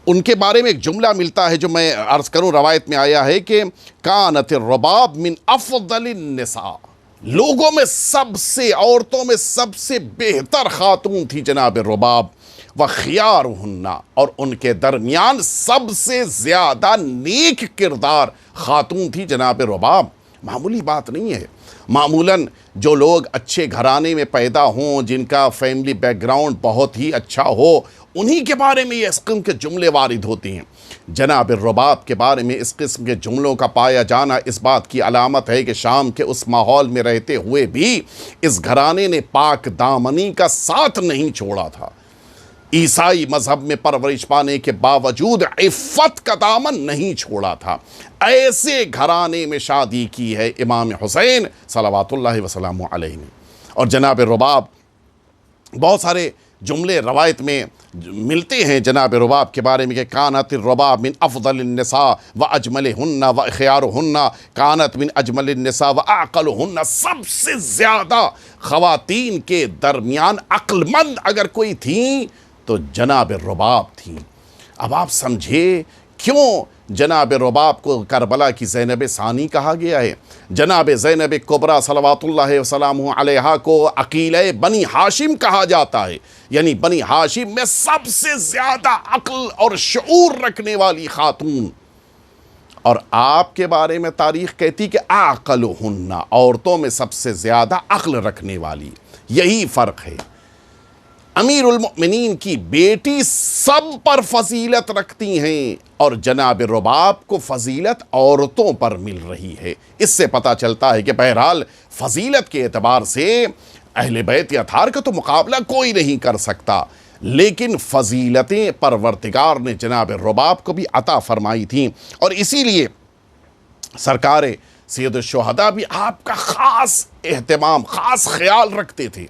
ان کے بارے میں ایک جملہ ملتا ہے جو میں عرض کروں، روایت میں آیا ہے کہ کانت الرباب من افضل النساء، لوگوں میں سب سے، عورتوں میں سب سے بہتر خاتون تھی جناب رباب، وخیارہن، اور ان کے درمیان سب سے زیادہ نیک کردار خاتون تھی جناب رباب۔ معمولی بات نہیں ہے۔ معمولاً جو لوگ اچھے گھرانے میں پیدا ہوں، جن کا فیملی بیک گراؤنڈ بہت ہی اچھا ہو، انہی کے بارے میں یہ اس قسم کے جملے وارد ہوتے ہیں۔ جناب رباب کے بارے میں اس قسم کے جملوں کا پایا جانا اس بات کی علامت ہے کہ شام کے اس ماحول میں رہتے ہوئے بھی اس گھرانے نے پاک دامنی کا ساتھ نہیں چھوڑا تھا۔ عیسائی مذہب میں پرورش پانے کے باوجود عفت کا دامن نہیں چھوڑا تھا۔ ایسے گھرانے میں شادی کی ہے امام حسین صلوات اللہ وسلامہ علیہ نے۔ اور جناب رباب، بہت سارے جملے روایت میں ملتے ہیں جناب رباب کے بارے میں کہ کانت الرباب من افضل النساء واجملہن واخیارہن، کانت من اجمل النساء واعقلہن، سب سے زیادہ خواتین کے درمیان عقل مند اگر کوئی تھیں تو جناب رباب تھیں۔ اب آپ سمجھے کیوں جناب رباب کو کربلا کی زینب ثانی کہا گیا ہے؟ جناب زینب کبریٰ صلوات اللہ وسلامہ علیہا کو عقیلہ بنی ہاشم کہا جاتا ہے، یعنی بنی ہاشم میں سب سے زیادہ عقل اور شعور رکھنے والی خاتون۔ اور آپ کے بارے میں تاریخ کہتی کہ اعقلہن، عورتوں میں سب سے زیادہ عقل رکھنے والی۔ یہی فرق ہے۔ امیر المؤمنین کی بیٹی سب پر فضیلت رکھتی ہیں، اور جناب رباب کو فضیلت عورتوں پر مل رہی ہے۔ اس سے پتہ چلتا ہے کہ بہرحال فضیلت کے اعتبار سے اہل بیت اطہار کا تو مقابلہ کوئی نہیں کر سکتا، لیکن فضیلتیں پروردگار نے جناب رباب کو بھی عطا فرمائی تھیں، اور اسی لیے سرکار سید الشہداء بھی آپ کا خاص اہتمام، خاص خیال رکھتے تھے۔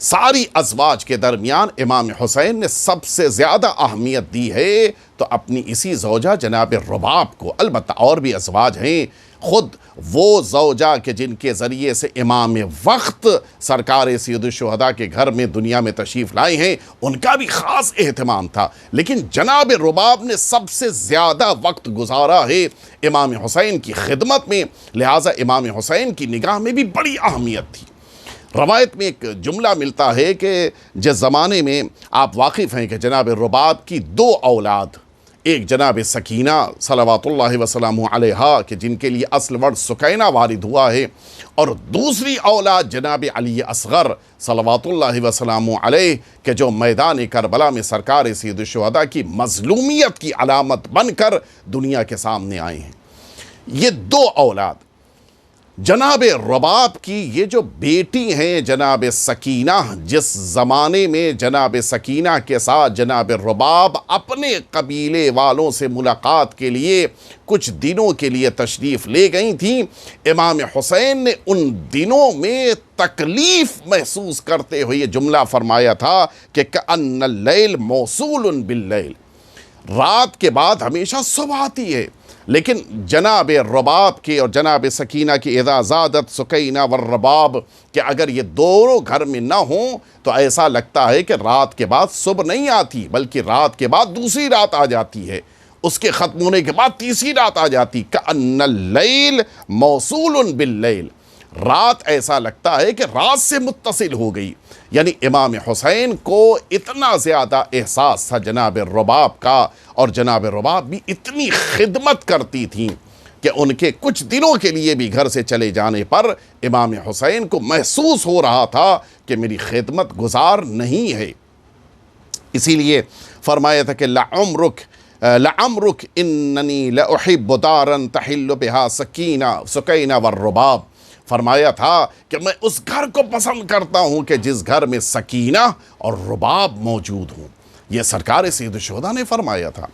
ساری ازواج کے درمیان امام حسین نے سب سے زیادہ اہمیت دی ہے تو اپنی اسی زوجہ جناب رباب کو۔ البتہ اور بھی ازواج ہیں، خود وہ زوجہ کہ جن کے ذریعے سے امام وقت سرکار سید الشہداء کے گھر میں دنیا میں تشریف لائے ہیں، ان کا بھی خاص اہتمام تھا، لیکن جناب رباب نے سب سے زیادہ وقت گزارا ہے امام حسین کی خدمت میں، لہٰذا امام حسین کی نگاہ میں بھی بڑی اہمیت تھی۔ روایت میں ایک جملہ ملتا ہے کہ جس زمانے میں آپ واقف ہیں کہ جناب رباب کی دو اولاد، ایک جناب سکینہ صلوات اللہ وسلامہ علیہا کہ جن کے لیے اصل ورڈ سکینہ وارد ہوا ہے، اور دوسری اولاد جناب علی اصغر صلوات اللہ وسلامہ علیہ کہ جو میدان کربلا میں سرکار سید الشہداء کی مظلومیت کی علامت بن کر دنیا کے سامنے آئے ہیں۔ یہ دو اولاد جناب رباب کی یہ جو بیٹی ہیں جناب سکینہ، جس زمانے میں جناب سکینہ کے ساتھ جناب رباب اپنے قبیلے والوں سے ملاقات کے لیے کچھ دنوں کے لیے تشریف لے گئی تھیں، امام حسین نے ان دنوں میں تکلیف محسوس کرتے ہوئے یہ جملہ فرمایا تھا کہ کأن اللیل موصول باللیل، رات کے بعد ہمیشہ صبح آتی ہے، لیکن جناب رباب کی اور جناب سکینہ کی اذا زادت سکینہ والرباب کہ اگر یہ دونوں گھر میں نہ ہوں تو ایسا لگتا ہے کہ رات کے بعد صبح نہیں آتی بلکہ رات کے بعد دوسری رات آ جاتی ہے۔ اس کے ختم ہونے کے بعد تیسری رات آ جاتی، کأن اللیل موصول باللیل، رات ایسا لگتا ہے کہ رات سے متصل ہو گئی۔ یعنی امام حسین کو اتنا زیادہ احساس تھا جناب رباب کا، اور جناب رباب بھی اتنی خدمت کرتی تھیں کہ ان کے کچھ دنوں کے لیے بھی گھر سے چلے جانے پر امام حسین کو محسوس ہو رہا تھا کہ میری خدمت گزار نہیں ہے۔ اسی لیے فرمایا تھا کہ لعمرک اننی لأحب دارا تحل بہا سکینہ والرباب، فرمایا تھا کہ میں اس گھر کو پسند کرتا ہوں کہ جس گھر میں سکینہ اور رباب موجود ہوں۔ یہ سرکار سید الشہداء نے فرمایا تھا۔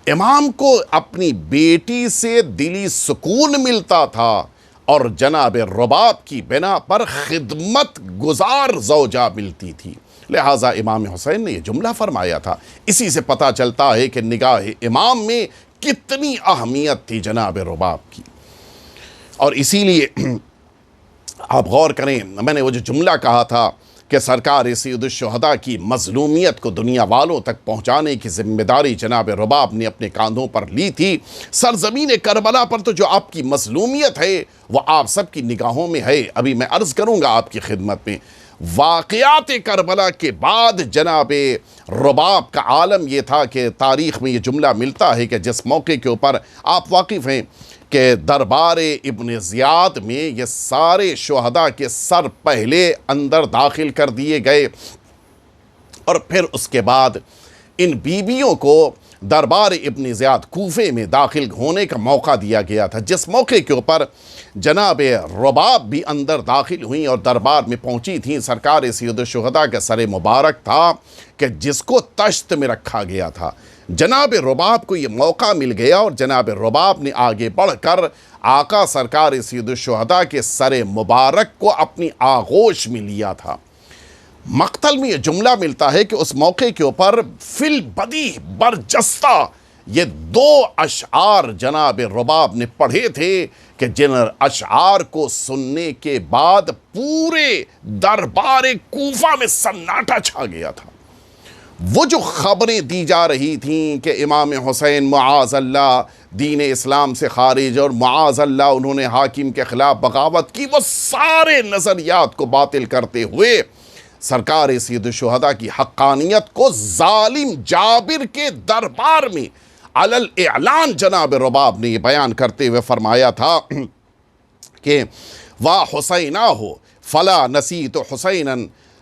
امام کو اپنی بیٹی سے دلی سکون ملتا تھا، اور جناب رباب کی بنا پر خدمت گزار زوجہ ملتی تھی، لہٰذا امام حسین نے یہ جملہ فرمایا تھا۔ اسی سے پتہ چلتا ہے کہ نگاہ امام میں کتنی اہمیت تھی جناب رباب کی۔ اور اسی لیے آپ غور کریں، میں نے وہ جو جملہ کہا تھا کہ سرکار سید الشہداء کی مظلومیت کو دنیا والوں تک پہنچانے کی ذمہ داری جناب رباب نے اپنے کاندھوں پر لی تھی۔ سرزمین کربلا پر تو جو آپ کی مظلومیت ہے وہ آپ سب کی نگاہوں میں ہے۔ ابھی میں عرض کروں گا آپ کی خدمت میں، واقعات کربلا کے بعد جناب رباب کا عالم یہ تھا کہ تاریخ میں یہ جملہ ملتا ہے کہ جس موقع کے اوپر آپ واقف ہیں کہ دربار ابن زیاد میں یہ سارے شہداء کے سر پہلے اندر داخل کر دیے گئے، اور پھر اس کے بعد ان بیویوں کو دربار ابن زیاد کوفے میں داخل ہونے کا موقع دیا گیا تھا، جس موقع کے اوپر جناب رباب بھی اندر داخل ہوئیں اور دربار میں پہنچی تھیں۔ سرکار سید الشہداء کا سر مبارک تھا کہ جس کو تشت میں رکھا گیا تھا۔ جناب رباب کو یہ موقع مل گیا، اور جناب رباب نے آگے بڑھ کر آقا سرکار سید الشہداء کے سر مبارک کو اپنی آغوش میں لیا تھا۔ مقتل میں یہ جملہ ملتا ہے کہ اس موقع کے اوپر فی البدی برجستہ یہ 2 اشعار جناب رباب نے پڑھے تھے کہ جن اشعار کو سننے کے بعد پورے دربار کوفہ میں سناٹا چھا گیا تھا۔ وہ جو خبریں دی جا رہی تھیں کہ امام حسین معاذ اللہ دین اسلام سے خارج، اور معاذ اللہ انہوں نے حاکم کے خلاف بغاوت کی، وہ سارے نظریات کو باطل کرتے ہوئے سرکار سید الشہداء کی حقانیت کو ظالم جابر کے دربار میں علی الاعلان جناب رباب نے یہ بیان کرتے ہوئے فرمایا تھا کہ وا حسینہ ہو فلا نسیت حسینا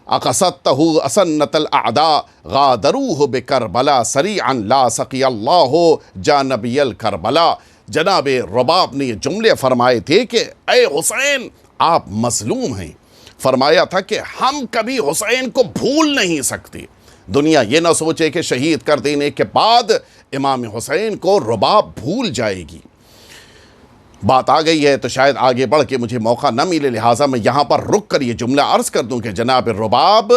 اقصدتہ اسنت الاعداء غادروہ بکربلا سریعا لا سقی اللہ جانبی الکربلا۔ جناب رباب نے یہ جملے فرمائے تھے کہ اے حسین آپ مظلوم ہیں، فرمایا تھا کہ ہم کبھی حسین کو بھول نہیں سکتے۔ دنیا یہ نہ سوچے کہ شہید کر دینے کے بعد امام حسین کو رباب بھول جائے گی۔ بات آ گئی ہے تو شاید آگے بڑھ کے مجھے موقع نہ ملے، لہٰذا میں یہاں پر رک کر یہ جملہ عرض کر دوں کہ جناب رباب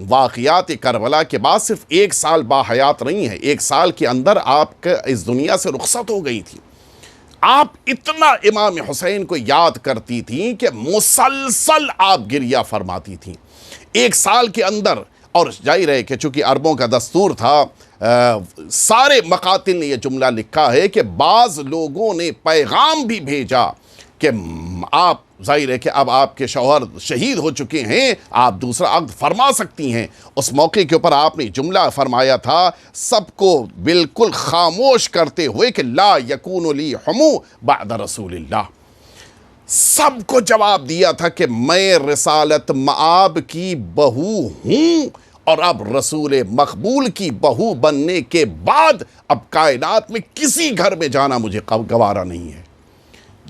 واقعات کربلا کے بعد صرف 1 سال باحیات نہیں ہے، 1 سال کے اندر آپ اس دنیا سے رخصت ہو گئی تھی۔ آپ اتنا امام حسین کو یاد کرتی تھیں کہ مسلسل آپ گریہ فرماتی تھیں 1 سال کے اندر۔ اور ظاہر ہے کہ چونکہ عربوں کا دستور تھا، سارے مقاتل نے یہ جملہ لکھا ہے کہ بعض لوگوں نے پیغام بھی بھیجا کہ آپ ظاہر ہے کہ اب آپ کے شوہر شہید ہو چکے ہیں، آپ دوسرا عقد فرما سکتی ہیں۔ اس موقع کے اوپر آپ نے جملہ فرمایا تھا سب کو بالکل خاموش کرتے ہوئے کہ لا یکون لی حمو بعد رسول اللہ۔ سب کو جواب دیا تھا کہ میں رسالت مآب کی بہو ہوں، اور اب رسول مقبول کی بہو بننے کے بعد اب کائنات میں کسی گھر میں جانا مجھے گوارا نہیں ہے۔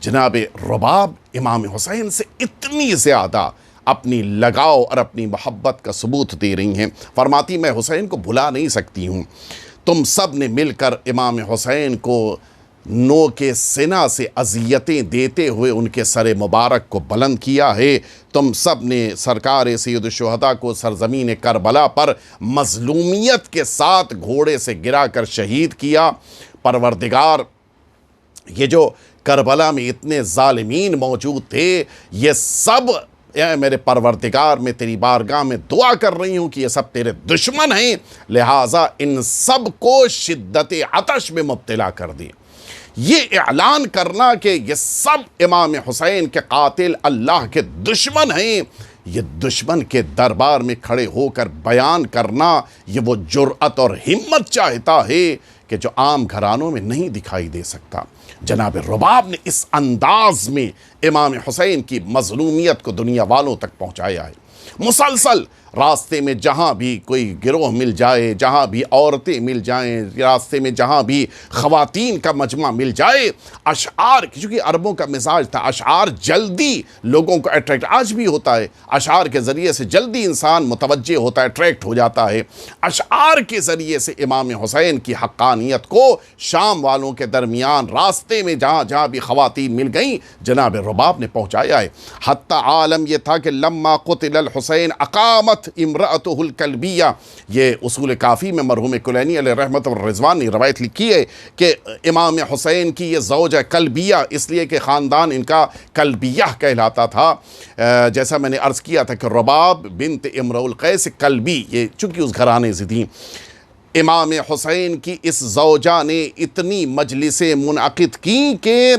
جناب رباب امام حسین سے اتنی زیادہ اپنی لگاؤ اور اپنی محبت کا ثبوت دے رہی ہیں، فرماتی میں حسین کو بھلا نہیں سکتی ہوں۔ تم سب نے مل کر امام حسین کو نو کے سنا سے اذیتیں دیتے ہوئے ان کے سر مبارک کو بلند کیا ہے۔ تم سب نے سرکار سید الشہداء کو سرزمین کربلا پر مظلومیت کے ساتھ گھوڑے سے گرا کر شہید کیا۔ پروردگار، یہ جو کربلا میں اتنے ظالمین موجود تھے، یہ سب اے میرے پروردگار میں تیری بارگاہ میں دعا کر رہی ہوں کہ یہ سب تیرے دشمن ہیں، لہٰذا ان سب کو شدت عطش میں مبتلا کر دیں۔ یہ اعلان کرنا کہ یہ سب امام حسین کے قاتل اللہ کے دشمن ہیں، یہ دشمن کے دربار میں کھڑے ہو کر بیان کرنا، یہ وہ جرأت اور ہمت چاہتا ہے کہ جو عام گھرانوں میں نہیں دکھائی دے سکتا۔ جناب رباب نے اس انداز میں امام حسین کی مظلومیت کو دنیا والوں تک پہنچایا ہے۔ مسلسل راستے میں جہاں بھی کوئی گروہ مل جائے، جہاں بھی عورتیں مل جائیں، راستے میں جہاں بھی خواتین کا مجمع مل جائے، اشعار، کیونکہ عربوں کا مزاج تھا، اشعار جلدی لوگوں کو اٹریکٹ، آج بھی ہوتا ہے، اشعار کے ذریعے سے جلدی انسان متوجہ ہوتا ہے، اٹریکٹ ہو جاتا ہے۔ اشعار کے ذریعے سے امام حسین کی حقانیت کو شام والوں کے درمیان راستے میں جہاں جہاں بھی خواتین مل گئیں، جناب رباب نے پہنچایا ہے۔ حتیٰ عالم یہ تھا کہ لما قتل الحسین اقامت امرأتہ الکلبیہ، یہ اصول کافی میں مرحوم کلینی علیہ رحمت والرضوان نے روایت لکھی ہے کہ امام حسین کی یہ زوجہ کلبیہ، اس لیے کہ خاندان ان کا کلبیہ کہلاتا تھا، جیسا میں نے عرض کیا تھا کہ رباب بنت امرؤ القیس کلبی، یہ چونکہ اس گھرانے سے تھیں۔ امام حسین کی اس زوجہ نے اتنی مجلسیں منعقد کیں کہ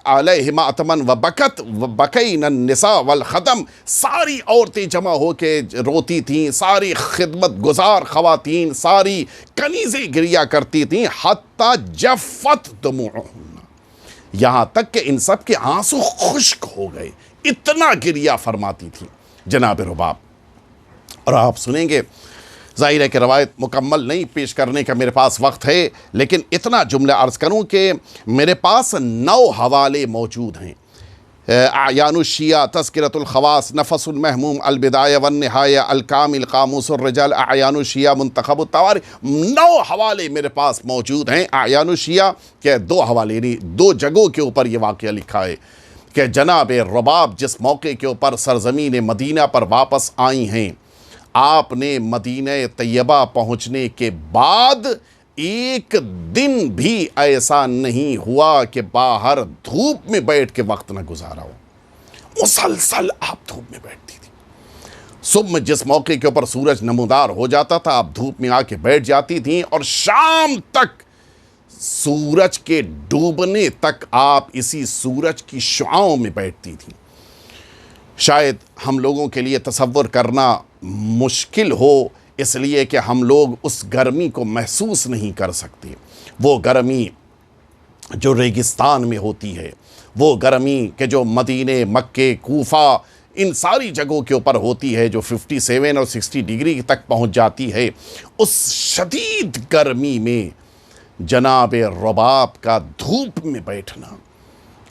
علیہ ماتمن و بکت و بکین النساء والخدم، ساری عورتیں جمع ہو کے روتی تھیں، ساری خدمت گزار خواتین ساری کنیزیں گریا کرتی تھیں، حتیٰ جفت دموعہن، یہاں تک کہ ان سب کے آنسو خشک ہو گئے، اتنا گریا فرماتی تھیں جناب رباب۔ اور آپ سنیں گے، ظاہر ہے کہ روایت مکمل نہیں پیش کرنے کا میرے پاس وقت ہے، لیکن اتنا جملہ عرض کروں کہ میرے پاس 9 حوالے موجود ہیں۔ اعیان الشیعہ، تذکرۃ الخواص، نفس المحموم، البدایہ والنہایہ، الکامل، قاموس الرجال، اعیان الشیعہ، منتخب التوارث، 9 حوالے میرے پاس موجود ہیں۔ اعیان الشیعہ کے 2 حوالے، 2 جگہوں کے اوپر یہ واقعہ لکھا ہے کہ جناب رباب جس موقع کے اوپر سرزمین مدینہ پر واپس آئی ہیں، آپ نے مدینہ طیبہ پہنچنے کے بعد ایک دن بھی ایسا نہیں ہوا کہ باہر دھوپ میں بیٹھ کے وقت نہ گزارا ہو، مسلسل آپ دھوپ میں بیٹھتی تھی۔ صبح جس موقع کے اوپر سورج نمودار ہو جاتا تھا، آپ دھوپ میں آ کے بیٹھ جاتی تھیں، اور شام تک، سورج کے ڈوبنے تک آپ اسی سورج کی شعاؤں میں بیٹھتی تھیں۔ شاید ہم لوگوں کے لیے تصور کرنا مشکل ہو، اس لیے کہ ہم لوگ اس گرمی کو محسوس نہیں کر سکتے۔ وہ گرمی جو ریگستان میں ہوتی ہے، وہ گرمی کہ جو مدینے، مکے، کوفہ، ان ساری جگہوں کے اوپر ہوتی ہے، جو 57 اور 60 ڈگری تک پہنچ جاتی ہے، اس شدید گرمی میں جناب رباب کا دھوپ میں بیٹھنا،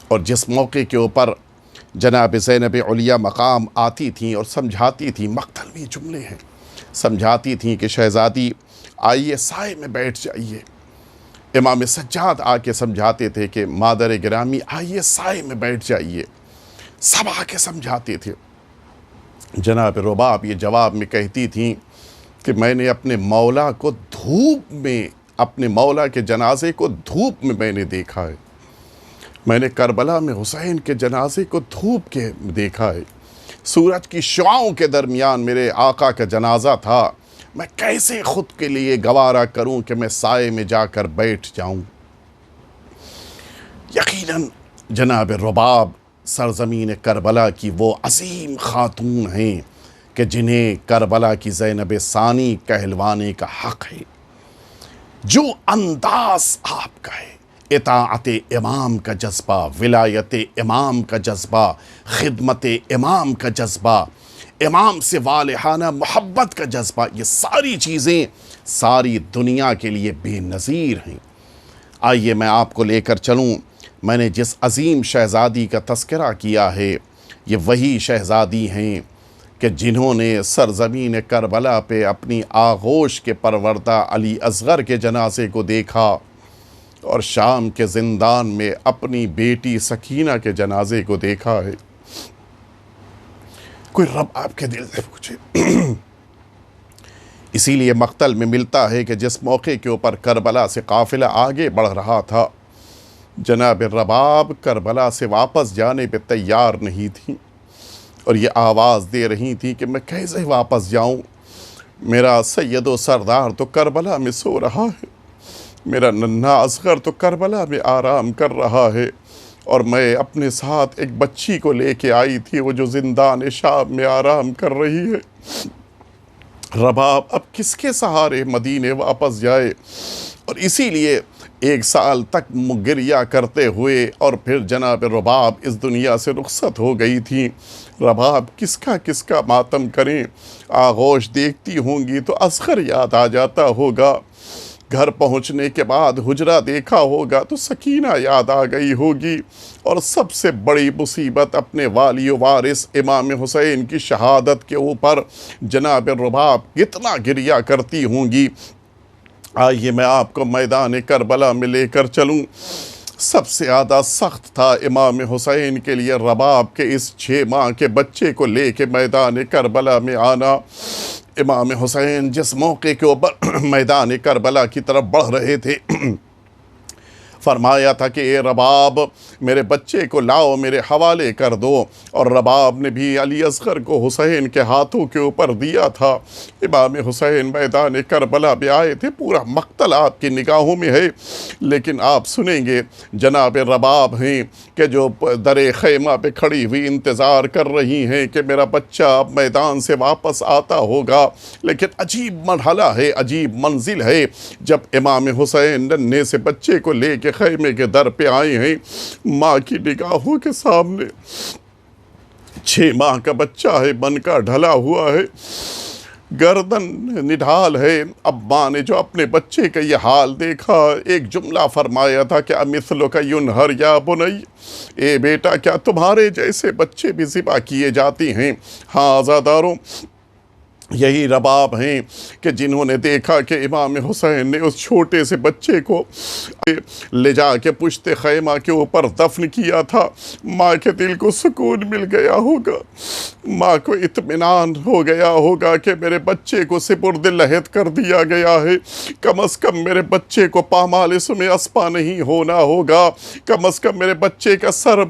اور جس موقع کے اوپر جناب زینب علیہ مقام آتی تھیں اور سمجھاتی تھیں، مقتل میں جملے ہیں، سمجھاتی تھیں کہ شہزادی آئیے سائے میں بیٹھ جائیے۔ امام سجاد آ کے سمجھاتے تھے کہ مادر گرامی آئیے سائے میں بیٹھ جائیے، سب آ کے سمجھاتے تھے۔ جناب رباب یہ جواب میں کہتی تھیں کہ میں نے اپنے مولا کو دھوپ میں، اپنے مولا کے جنازے کو دھوپ میں میں نے دیکھا ہے، میں نے کربلا میں حسین کے جنازے کو دھوپ کے دیکھا ہے، سورج کی شعاؤں کے درمیان میرے آقا کا جنازہ تھا، میں کیسے خود کے لیے گوارا کروں کہ میں سائے میں جا کر بیٹھ جاؤں۔ یقیناً جناب رباب سرزمین کربلا کی وہ عظیم خاتون ہیں کہ جنہیں کربلا کی زینب ثانی کہلوانے کا حق ہے۔ جو انداز آپ کا ہے، اطاعت امام کا جذبہ، ولایت امام کا جذبہ، خدمت امام کا جذبہ، امام سے والہانہ محبت کا جذبہ، یہ ساری چیزیں ساری دنیا کے لیے بے نظیر ہیں۔ آئیے میں آپ کو لے کر چلوں، میں نے جس عظیم شہزادی کا تذکرہ کیا ہے، یہ وہی شہزادی ہیں کہ جنہوں نے سرزمین کربلا پہ اپنی آغوش کے پروردہ علی اصغر کے جنازے کو دیکھا، اور شام کے زندان میں اپنی بیٹی سکینہ کے جنازے کو دیکھا ہے۔ کوئی رب آپ کے دل سے پوچھے۔ اسی لیے مقتل میں ملتا ہے کہ جس موقع کے اوپر کربلا سے قافلہ آگے بڑھ رہا تھا، جناب رباب کربلا سے واپس جانے پہ تیار نہیں تھیں، اور یہ آواز دے رہی تھی کہ میں کیسے واپس جاؤں، میرا سید و سردار تو کربلا میں سو رہا ہے، میرا ننھا اصغر تو کربلا میں آرام کر رہا ہے، اور میں اپنے ساتھ ایک بچی کو لے کے آئی تھی، وہ جو زندان شام میں آرام کر رہی ہے۔ رباب اب کس کے سہارے مدینے واپس جائے؟ اور اسی لیے 1 سال تک گریہ کرتے ہوئے اور پھر جناب رباب اس دنیا سے رخصت ہو گئی تھی۔ رباب کس کا ماتم کریں؟ آغوش دیکھتی ہوں گی تو اصغر یاد آ جاتا ہوگا، گھر پہنچنے کے بعد حجرہ دیکھا ہوگا تو سکینہ یاد آ گئی ہوگی، اور سب سے بڑی مصیبت اپنے والی و وارث امام حسین کی شہادت کے اوپر جناب رباب کتنا گریہ کرتی ہوں گی۔ آئیے میں آپ کو میدان کربلا میں لے کر چلوں۔ سب سے زیادہ سخت تھا امام حسین کے لیے رباب کے اس 6 ماہ کے بچے کو لے کے میدان کربلا میں آنا۔ امام حسین جس موقع کے اوپر میدان کربلا کی طرف بڑھ رہے تھے، فرمایا تھا کہ اے رباب میرے بچے کو لاؤ، میرے حوالے کر دو، اور رباب نے بھی علی اصغر کو حسین کے ہاتھوں کے اوپر دیا تھا۔ امام حسین میدان کربلا میں آئے تھے، پورا مقتل آپ کی نگاہوں میں ہے، لیکن آپ سنیں گے جناب رباب ہیں کہ جو در خیمہ پہ کھڑی ہوئی انتظار کر رہی ہیں کہ میرا بچہ اب میدان سے واپس آتا ہوگا، لیکن عجیب مرحلہ ہے، عجیب منزل ہے، جب امام حسین ننھے سے بچے کو لے کے خیمے کے در پہ آئے ہیں، ماں کی نگاہوں کے سامنے 6 ماہ کا بچہ ہے، بن کا ڈھلا ہوا ہے، گردن نڈھال ہے۔ اب ماں نے جو اپنے بچے کا یہ حال دیکھا، ایک جملہ فرمایا تھا کہ امثلک ینہر یا بنی، اے بیٹا کیا تمہارے جیسے بچے بھی ذبح کیے جاتے ہیں؟ ہاں عزاداروں، یہی رباب ہیں کہ جنہوں نے دیکھا کہ امام حسین نے اس چھوٹے سے بچے کو لے جا کے پشت خیمہ کے اوپر دفن کیا تھا۔ ماں کے دل کو سکون مل گیا ہوگا، ماں کو اطمینان ہو گیا ہوگا کہ میرے بچے کو سپرد لحد کر دیا گیا ہے، کم از کم میرے بچے کو پامال سم اسپا نہیں ہونا ہوگا، کم از کم میرے بچے کا سر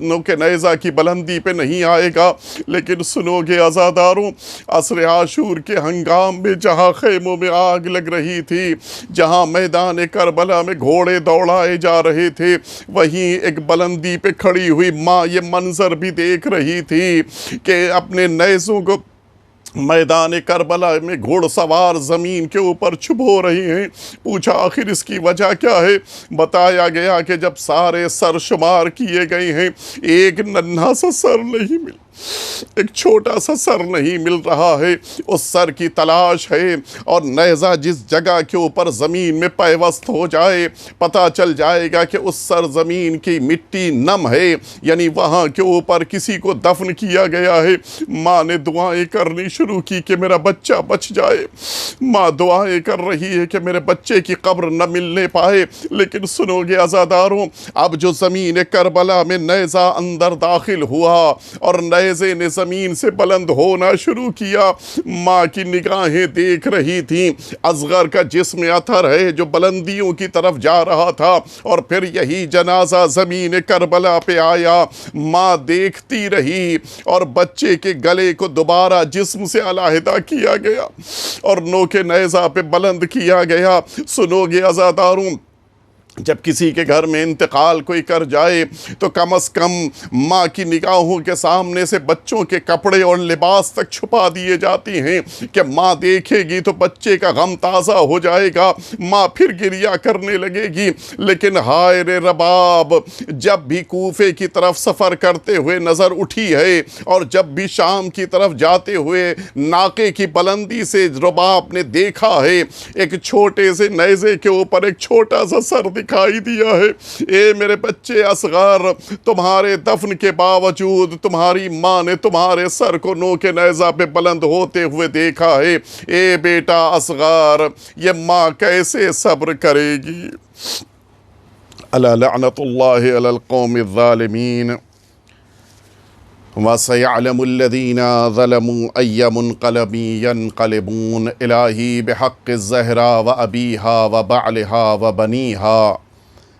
نوک نیزہ کی بلندی پہ نہیں آئے گا۔ لیکن سنو گے عزاداروں، عصر عاشور کے ہنگام میں جہاں خیموں میں آگ لگ رہی تھی، جہاں میدان کربلا میں گھوڑے دوڑائے جا رہے تھے، وہیں ایک بلندی پہ کھڑی ہوئی ماں یہ منظر بھی دیکھ رہی تھی کہ اپنے نیزوں کو میدان کربلا میں گھوڑ سوار زمین کے اوپر چھپو رہی ہیں۔ پوچھا آخر اس کی وجہ کیا ہے؟ بتایا گیا کہ جب سارے سر شمار کیے گئے ہیں، ایک ننھا سا سر نہیں مل، ایک چھوٹا سا سر نہیں مل رہا ہے، اس سر کی تلاش ہے، اور نیزہ جس جگہ کے اوپر زمین میں پیوست ہو جائے، پتہ چل جائے گا کہ اس سر زمین کی مٹی نم ہے، یعنی وہاں کے اوپر کسی کو دفن کیا گیا ہے۔ ماں نے دعائیں کرنی شروع کی کہ میرا بچہ بچ جائے، ماں دعائیں کر رہی ہے کہ میرے بچے کی قبر نہ ملنے پائے۔ لیکن سنو گے عزاداروں، اب جو زمین کربلا میں نیزہ اندر داخل ہوا اور نیزے نے زمین سے بلند ہونا شروع کیا، ماں کی نگاہیں دیکھ رہی تھیں اصغر کا جسم اطہر ہے جو بلندیوں کی طرف جا رہا تھا، اور پھر یہی جنازہ زمین کربلا پہ آیا۔ ماں دیکھتی رہی اور بچے کے گلے کو دوبارہ جسم سے علیحدہ کیا گیا اور نوک نیزہ پہ بلند کیا گیا۔ سنو گے عزاداروں، جب کسی کے گھر میں انتقال کوئی کر جائے تو کم از کم ماں کی نگاہوں کے سامنے سے بچوں کے کپڑے اور لباس تک چھپا دیے جاتے ہیں کہ ماں دیکھے گی تو بچے کا غم تازہ ہو جائے گا، ماں پھر گریہ کرنے لگے گی۔ لیکن ہائے رے رباب، جب بھی کوفے کی طرف سفر کرتے ہوئے نظر اٹھی ہے اور جب بھی شام کی طرف جاتے ہوئے ناقے کی بلندی سے رباب نے دیکھا ہے، ایک چھوٹے سے نیزے کے اوپر ایک چھوٹا سا سر دکھائی دیا ہے۔ اے میرے بچے اصغر، تمہارے دفن کے باوجود تمہاری ماں نے تمہارے سر کو نوک نیزہ پہ بلند ہوتے ہوئے دیکھا ہے۔ اے بیٹا اصغر، یہ ماں کیسے صبر کرے گی؟ الا لعنت اللہ علی القوم الظالمین، وَسَيَعْلَمُ الَّذِينَ ظَلَمُوا أَيَّ مُنْقَلَبٍ يَنْقَلِبُونَ إِلَٰهِ بِحَقِّ الزَّهْرَاءِ وَأَبِيهَا وَبَعْلِهَا وَبَنِيهَا